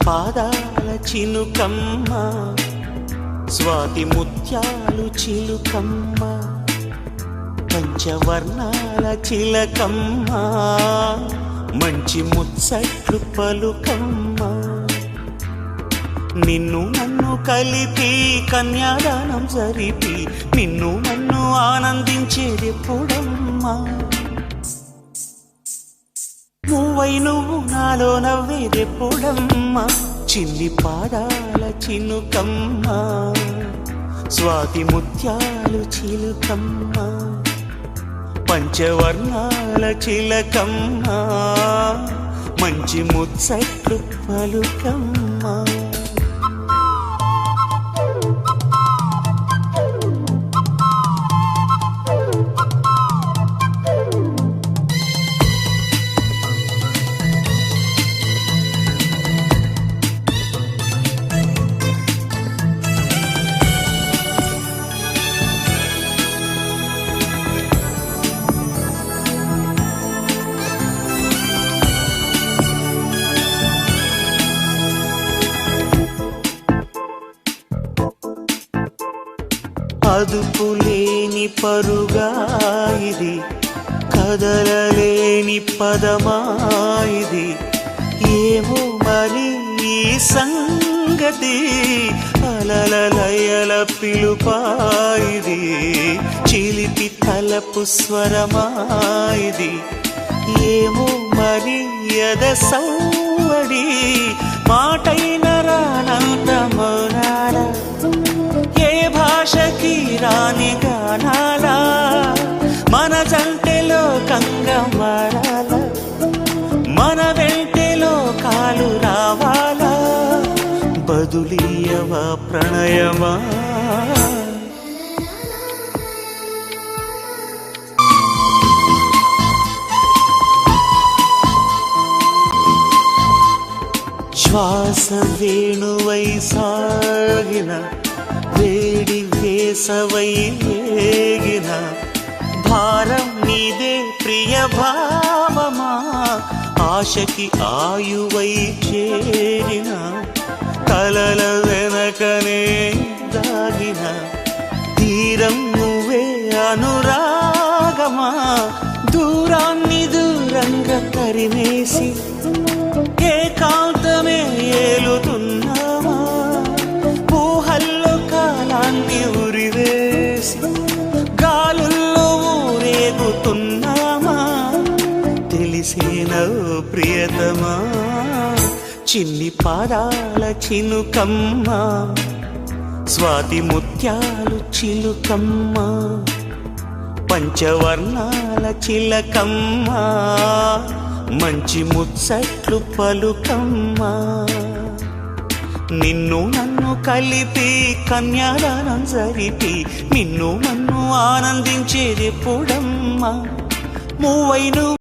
పాదాల చిలుకమ్మ, స్వాతి ముత్యాలు చిలుకమ్మ, పంచవర్ణాల చిలకమ్మ, మంచి ముచ్చట్లు పలుకమ్మ. నిన్ను నన్ను కలిపి కన్యాదానం జరిపి నిన్ను నన్ను ఆనందించేదెప్పుడమ్మా? నువ్వై నువ్వు నాలో నవ్వేదెప్పుడమ్మా? చిన్ని పాదాల చిలుకమ్మ, స్వాతి ముత్యాలు చిలుకమ్మ, పంచవర్ణాల చిలకమ్మ, మంచి ముచ్చట్లు పలుకమ్మ. అదుపులేని పరుగా ఇది, కదలలేని పదమా ఇది, ఏమో మరి ఈ సంగతి, అలలలయల పిలుపా ఇది, చిలిపి తలపు స్వరమా ఇది, ఏమో మరి ఎద సౌవడి, మాటైన రానంత మౌనాల, ఏ భాషకి రాని గానాలా, మన జంటెలో కంగమారాల, మన వెంటెలో కాలు రావాలా, బదులీయవా ప్రణయమా? శ్వాస వేణువై సాగిన, వేడి వేసవై వేగిన, భారం నీదే ప్రియ భావమా, ఆశకి ఆయువై చేరిన, కలల వెనకనే దాగిన, తీరం నువ్వే అనురాగమా, దూరాన్ని దూరంగా తరిమేసి ఏకాంతమే ఏలుతున్నామా, ఊహల్లో కాలాన్ని ఉరివేసి గాలుల్లో ఊరేగుతున్నామా, తెలిసేనో ప్రియతమా? చిన్ని పాదాల చిలుకమ్మ, స్వాతి ముత్యాలు చిలుకమ్మ, పంచవర్ణాల చిలకమ్మ, మంచి ముచ్చట్లు పలుకమ్మ. నిన్ను నన్ను కలిపి కన్యాదానం జరిపి నిన్ను నన్ను ఆనందించేదెప్పుడమ్మా? మూవైను